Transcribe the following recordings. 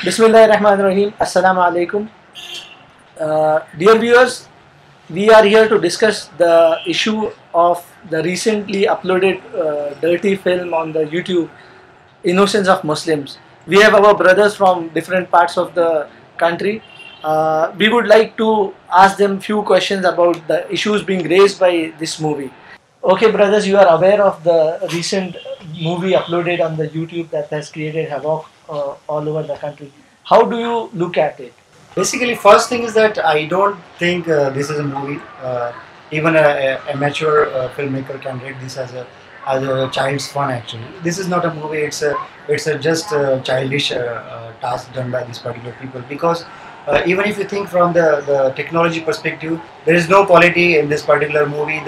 Bismillahirrahmanirrahim. Assalamu alaikum. Dear viewers, we are here to discuss the issue of the recently uploaded dirty film on the YouTube, Innocence of Muslims. We have our brothers from different parts of the country. We would like to ask them few questions about the issues being raised by this movie. Okay, brothers, you are aware of the recent movie uploaded on the YouTube that has created havoc all over the country. How do you look at it? Basically, first thing is that I don't think this is a movie. Even a mature filmmaker can read this as a child's fun. Actually, this is not a movie. It's a just a childish task done by these particular people. Because even if you think from the technology perspective, there is no quality in this particular movie.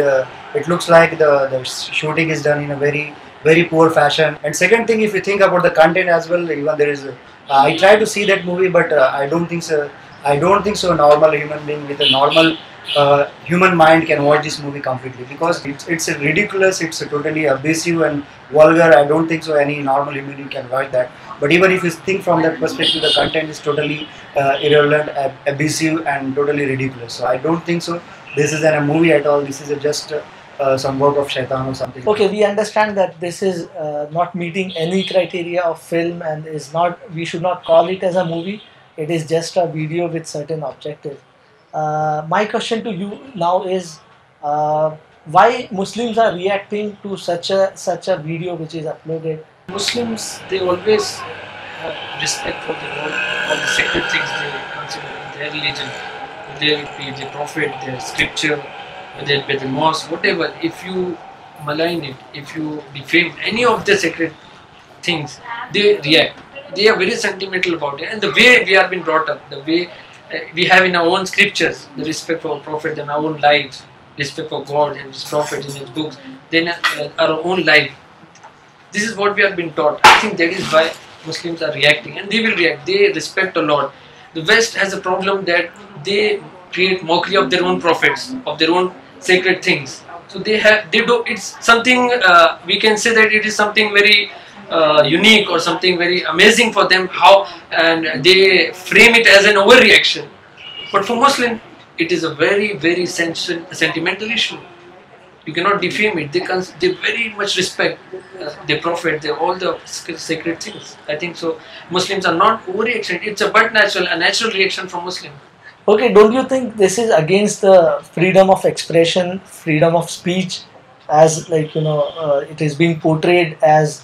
It looks like the shooting is done in a very poor fashion. And second thing, if you think about the content as well, even there is. I tried to see that movie, but I don't think so. I don't think so. A normal human being with a normal human mind can watch this movie completely, because it's ridiculous. It's totally abusive and vulgar. I don't think so. Any normal human being can watch that. But even if you think from that perspective, the content is totally irrelevant, abusive, and totally ridiculous. So I don't think so. This isn't a movie at all. This is just some work of shaitan or something. Okay, we understand that this is not meeting any criteria of film and is not. We should not call it as a movie. It is just a video with certain objectives. My question to you now is, why Muslims are reacting to such a video which is uploaded? Muslims, they always have respect for all the sacred things they consider in their religion. Whether it be the Prophet, their scripture, whether it be the mosque, whatever. If you malign it, if you defame any of the sacred things, they react. They are very sentimental about it. And the way we have been brought up, the way we have in our own scriptures, the respect for our Prophet in our own lives, respect for God and His Prophet in His books, then our own life. This is what we have been taught. I think that is why Muslims are reacting, and they will react. They respect a lot. The West has a problem that they create mockery of their own prophets, of their own sacred things. So they do. It's something we can say that it is something very unique or something very amazing for them. And they frame it as an overreaction. But for Muslim, it is a very sentimental issue. You cannot defame it. They very much respect their prophet, all the sacred things. I think so. Muslims are not overreaction. It's a natural reaction from Muslim. Okay, don't you think this is against the freedom of expression, freedom of speech, as it is being portrayed as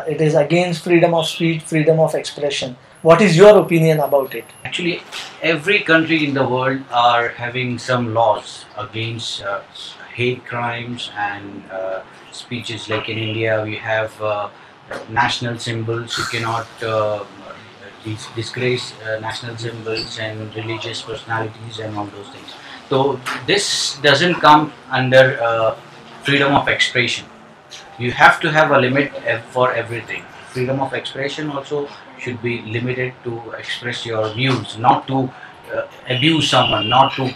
it is against freedom of speech, freedom of expression? What is your opinion about it? Actually, every country in the world are having some laws against hate crimes and speeches. Like in India, we have national symbols. You cannot disgrace national symbols and religious personalities and all those things. So this doesn't come under freedom of expression. You have to have a limit for everything. Freedom of expression also should be limited to express your views, not to abuse someone, not to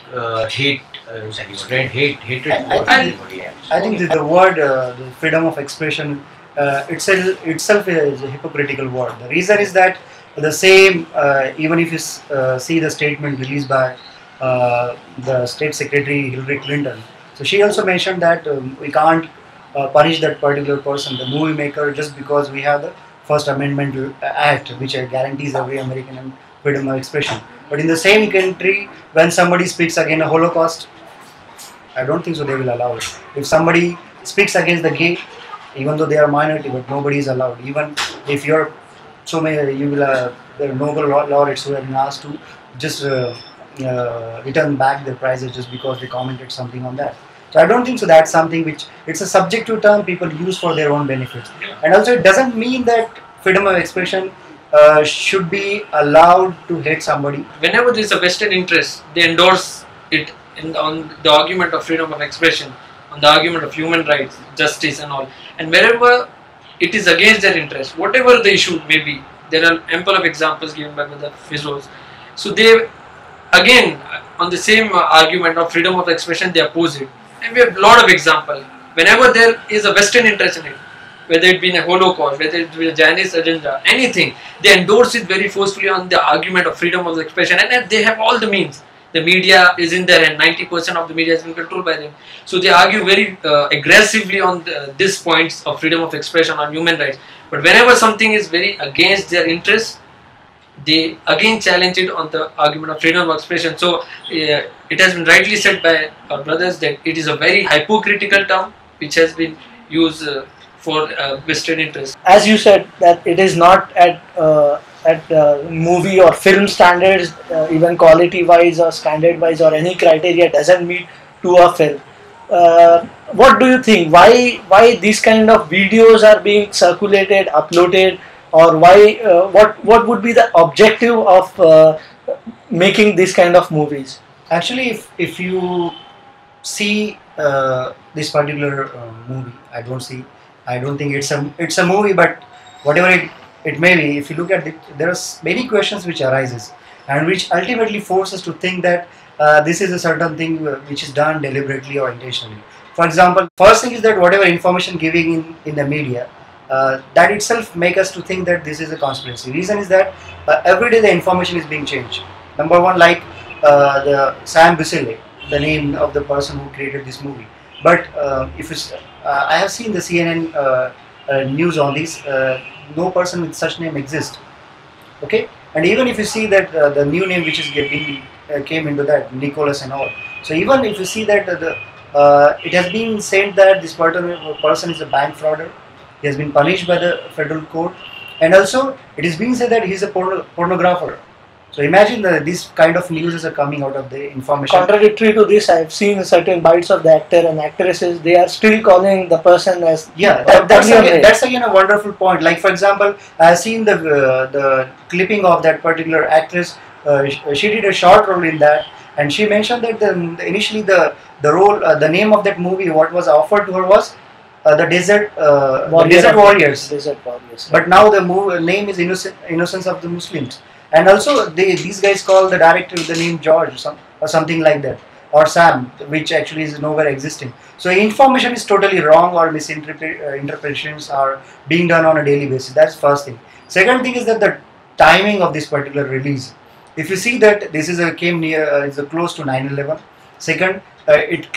spread hatred towards anybody else. I think the word the freedom of expression itself is a hypocritical word. The reason is that the same, even if you see the statement released by the State Secretary Hillary Clinton, so she also mentioned that we can't punish that particular person, the movie maker, just because we have the First Amendment Act, which guarantees every American freedom of expression. But in the same country, when somebody speaks against the Holocaust, I don't think so they will allow it. If somebody speaks against the gay, even though they are minority, but nobody is allowed. Even if you're so many, you will the Nobel laureates who have been asked to just return back their prizes just because they commented something on that. So I don't think so that's something which, it's a subjective term people use for their own benefits. And also it doesn't mean that freedom of expression should be allowed to hate somebody. Whenever there is a vested interest, they endorse it on the argument of freedom of expression, on the argument of human rights, justice and all. And wherever it is against their interest, whatever the issue may be, there are ample of examples given by the Fizos. So they, again, on the same argument of freedom of expression, they oppose it. And we have a lot of examples. Whenever there is a vested interest in it, whether it be a Holocaust, whether it be a Zionist agenda, anything, they endorse it very forcefully on the argument of freedom of expression, and they have all the means. The media is in there, and 90% of the media has been controlled by them. So they argue very aggressively on these points of freedom of expression, on human rights. But whenever something is very against their interests, they again challenge it on the argument of freedom of expression. So it has been rightly said by our brothers that it is a very hypocritical term which has been used for vested interest. As you said, that it is not at movie or film standards, even quality wise or standard wise or any criteria doesn't meet to a film. What do you think? Why these kind of videos are being circulated, uploaded, or why? What would be the objective of making this kind of movies? Actually, if you see this particular movie, I don't think it's a movie, but whatever it may be, if you look at it, there are many questions which arises and which ultimately force us to think that this is a certain thing which is done deliberately or intentionally. For example, first thing is that whatever information giving in the media, that itself make us to think that this is a conspiracy. Reason is that every day the information is being changed. Number one, like the Sam Buscemi, the name of the person who created this movie. But if it's, I have seen the CNN news on this. No person with such name exists. Okay, and even if you see that the new name which is getting came into that, Nicholas and all. So even if you see that it has been said that this person is a bank frauder, he has been punished by the federal court, and also it is being said that he is a pornographer. So imagine these kind of news are coming out of the information. Contradictory to this, I have seen certain bites of the actor and actresses. They are still calling the person as that's again a wonderful point. Like for example, I have seen the clipping of that particular actress. She did a short role in that, and she mentioned that initially the role, the name of that movie, what was offered to her was the Desert Warriors. Desert Warriors. But now the name is Innocence of the Muslims. And also these guys call the director with the name George or something like that, or Sam, which actually is nowhere existing. So information is totally wrong, or interpretations are being done on a daily basis. That's first thing. Second thing is that the timing of this particular release. If you see that this is came near, is close to 9/11. Second, it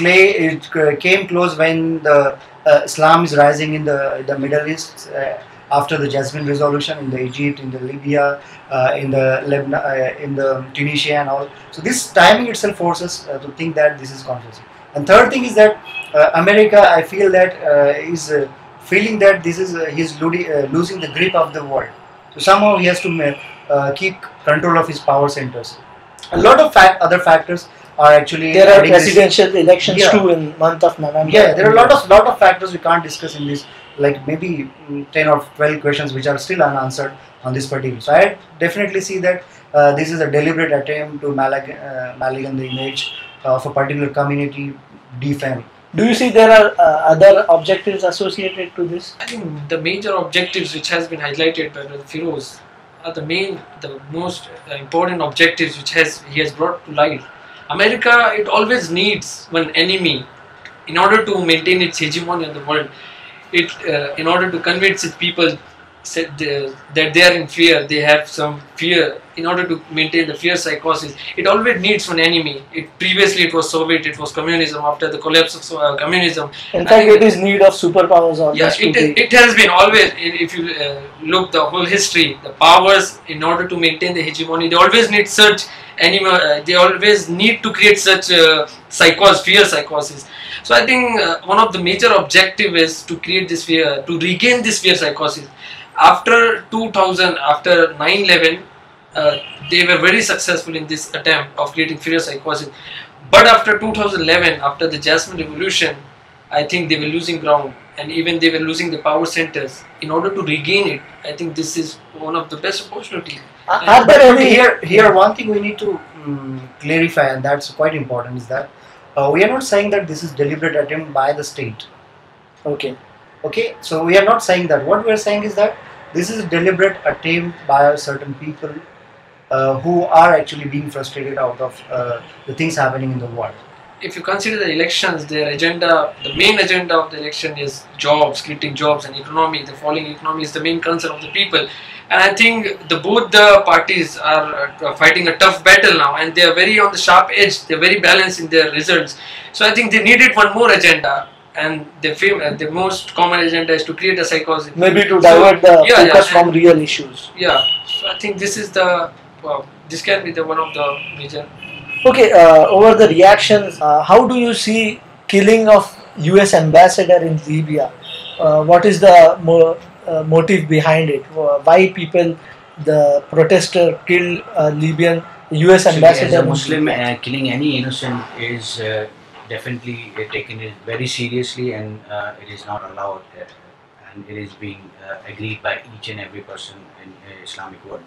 came close when the Islam is rising in the Middle East. After the Jasmine resolution in the Egypt, in the Libya, in the Lebanon, in the Tunisia and all. So this timing itself forces to think that this is controversy. And third thing is that America, I feel that is feeling that this is he's losing the grip of the world. So somehow he has to keep control of his power centers. A lot of other factors are actually there are presidential elections too in month of November. Yeah, there are a lot of factors we can't discuss in this. Like maybe 10 or 12 questions which are still unanswered on this particular. So I definitely see that this is a deliberate attempt to malign the image of a particular community, defame. Do you see there are other objectives associated to this? I think the major objectives which has been highlighted by Firoz are the most important objectives which he has brought to light. America, it always needs one enemy in order to maintain its hegemony on the world. In order to convince its people that they are in fear, they have some fear. In order to maintain the fear psychosis, it always needs one enemy. Previously it was Soviet, it was communism. After the collapse of communism, in fact, it is need of superpowers. Yeah, it has been always. If you look the whole history, the powers, in order to maintain the hegemony, they always need such enemy. They always need to create such fear psychosis. So I think one of the major objective is to create this fear, to regain this fear psychosis. After 2000, after 9/11, they were very successful in this attempt of creating fear psychosis. But after 2011, after the Jasmine revolution, I think they were losing ground, and even they were losing the power centers. In order to regain it, I think this is one of the best opportunities. Here one thing we need to clarify, and that's quite important, is that we are not saying that this is deliberate attempt by the state. Okay. So we are not saying that. What we are saying is that this is a deliberate attempt by certain people who are actually being frustrated out of the things happening in the world. if you consider the elections, their agenda, the main agenda of the election is jobs, creating jobs and economy. The falling economy is the main concern of the people. And I think both the parties are fighting a tough battle now, and they are very on the sharp edge. They are very balanced in their results. So I think they needed one more agenda, and the most common agenda is to create a psychosis. Maybe to divert the focus from real issues. Yeah. So I think this is the this can be the one of the major. Okay, over the reactions, how do you see killing of US ambassador in Libya? What is the motive behind it? Why people, the protester killed Libyan US ambassador? As a Muslim, killing any innocent is definitely taken it very seriously, and it is not allowed, and it is being agreed by each and every person in Islamic world.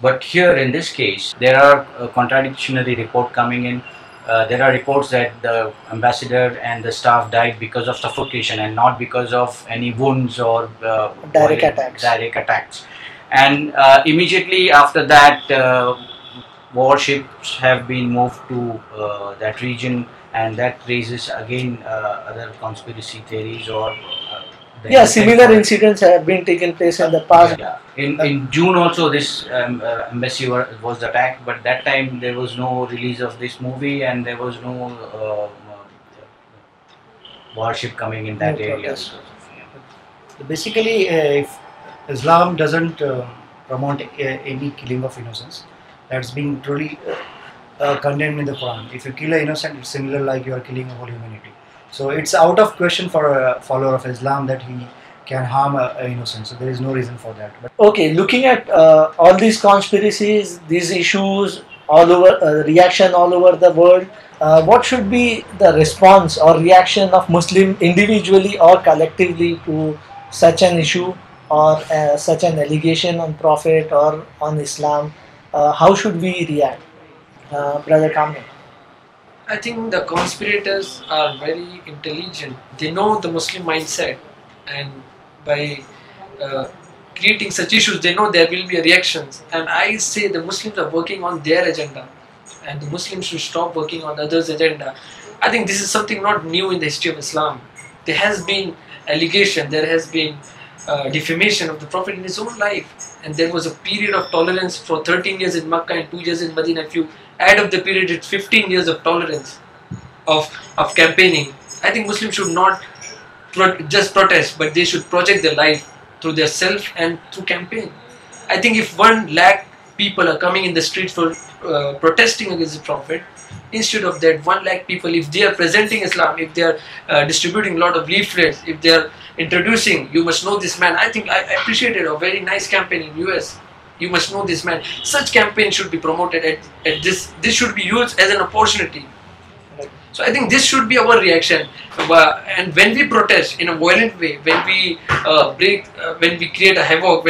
But here in this case, there are contradictory reports coming in. There are reports that the ambassador and the staff died because of suffocation and not because of any wounds or direct attacks. And immediately after that, warships have been moved to that region, and that raises again other conspiracy theories or similar incidents have been taken place in the past. Yeah. In June also this embassy was attacked, but that time there was no release of this movie and there was no warship coming in that area. Basically, if Islam doesn't promote any killing of innocents, that's being truly condemned in the Quran. If you kill an innocent, it's similar like you are killing a whole humanity. So it's out of question for a follower of Islam that he can harm an innocent. So there is no reason for that. But okay, looking at all these conspiracies, these issues, all over reaction all over the world, what should be the response or reaction of Muslim individually or collectively to such an issue or such an allegation on Prophet or on Islam? How should we react, Brother Kamil? I think the conspirators are very intelligent. They know the Muslim mindset, and by creating such issues, they know there will be reactions. And I say the Muslims are working on their agenda, and the Muslims should stop working on others' agenda. I think this is something not new in the history of Islam. There has been allegation, there has been defamation of the Prophet in his own life, and there was a period of tolerance for 13 years in Makkah and 2 years in Medina. If you add up the period, it's 15 years of tolerance of campaigning. I think Muslims should not just protest, but they should project their life through their self and through campaign. I think if 1 lakh people are coming in the streets for protesting against the Prophet, instead of that 1 lakh people, if they are presenting Islam, if they are distributing a lot of leaflets, if they are introducing, you must know this man. I think I appreciated a very nice campaign in US. You must know this man. Such campaign should be promoted at this. This should be used as an opportunity. So I think this should be our reaction. And when we protest in a violent way, when we when we create a havoc,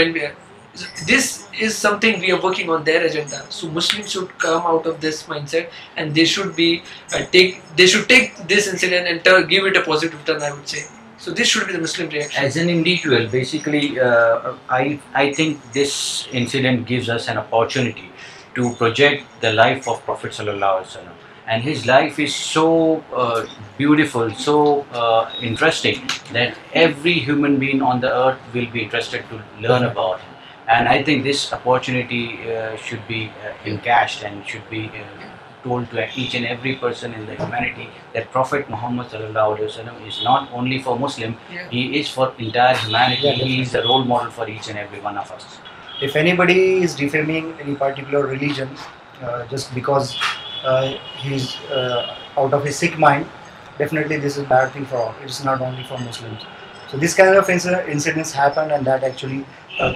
this is something we are working on their agenda. So Muslims should come out of this mindset, and they should be they should take this incident and give it a positive turn, I would say. So this should be the Muslim reaction. As an individual, basically, I think this incident gives us an opportunity to project the life of Prophet Sallallahu Alaihi Wasallam. And his life is so beautiful, so interesting that every human being on the earth will be interested to learn about him. And I think this opportunity should be encashed and should be told to each and every person in the humanity that Prophet Muhammad Sallallahu Alaihi Wasallam is not only for Muslim, he is for entire humanity. He is the role model for each and every one of us. If anybody is defaming any particular religion just because he's out of his sick mind, definitely this is a bad thing for all. It's not only for Muslims. So this kind of incidents happened, and that actually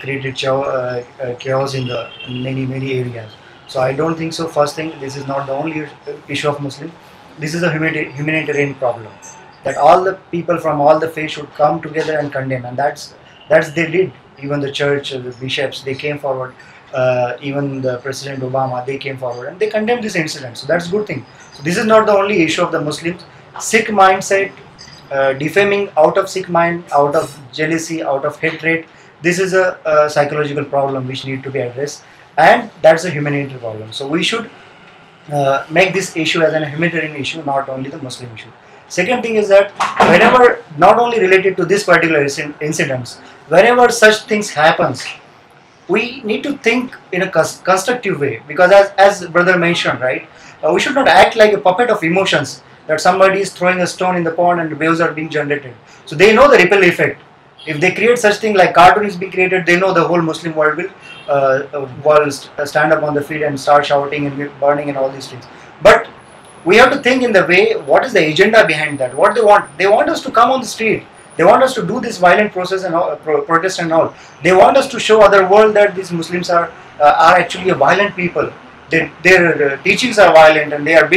created chaos in the many areas. So I don't think so. First thing, this is not the only issue of Muslim. This is a humanitarian problem that all the people from all the faiths should come together and condemn, and that's they did. Even the church, the bishops, they came forward. Even the President Obama, they came forward and they condemned this incident. So that's a good thing. So this is not the only issue of the Muslims. Sick mindset, defaming out of sick mind, out of jealousy, out of hatred. This is a psychological problem which need to be addressed, and that's a humanitarian problem. So we should make this issue as an humanitarian issue, not only the Muslim issue. Second thing is that whenever, not only related to this particular incidents, whenever such things happens, we need to think in a constructive way, because as brother mentioned, right, we should not act like a puppet of emotions, that somebody is throwing a stone in the pond and waves are being generated. So they know the ripple effect. If they create such thing like cartoon is being created, they know the whole Muslim world will stand up on the feet and start shouting and burning and all these things. But we have to think in the way, what is the agenda behind that? What they want? They want us to come on the street. They want us to do this violent process and all, protest and all. They want us to show other world that these Muslims are actually a violent people. Their teachings are violent and they are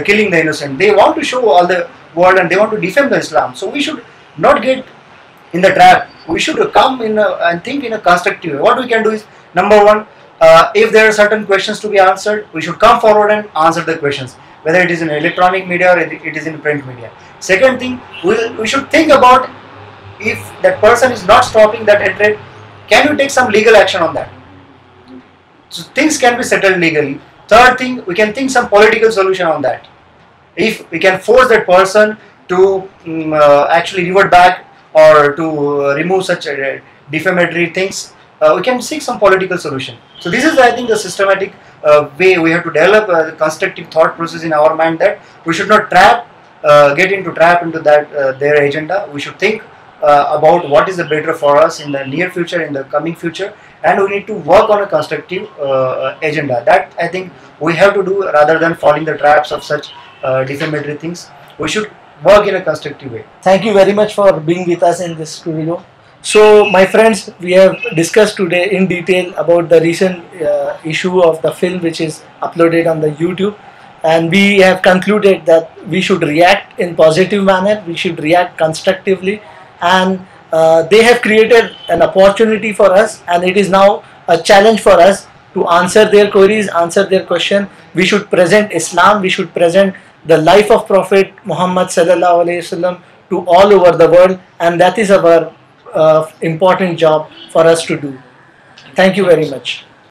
killing the innocent. They want to show all the world and they want to defend the Islam. So we should not get in the trap. We should come in and think in a constructive way. What we can do is, number one, if there are certain questions to be answered, we should come forward and answer the questions, whether it is in electronic media or it is in print media. Second thing, we should think about, if that person is not stopping that hatred, can you take some legal action on that? So things can be settled legally. Third thing, we can think some political solution on that. If we can force that person to actually revert back or to remove such defamatory things, we can seek some political solution. So this is, I think, the systematic way we have to develop a constructive thought process in our mind, that we should not get into that their agenda. We should think about what is the better for us in the near future, in the coming future, and we need to work on a constructive agenda. That, I think, we have to do, rather than falling the traps of such defamatory things. We should work in a constructive way. Thank you very much for being with us in this studio. So, my friends, we have discussed today in detail about the recent issue of the film which is uploaded on the YouTube, and we have concluded that we should react in positive manner, we should react constructively, and they have created an opportunity for us, and it is now a challenge for us to answer their queries, answer their question. We should present Islam, we should present the life of Prophet Muhammad sallallahu alaihi wasallam to all over the world, and that is our important job for us to do. Thank you very much.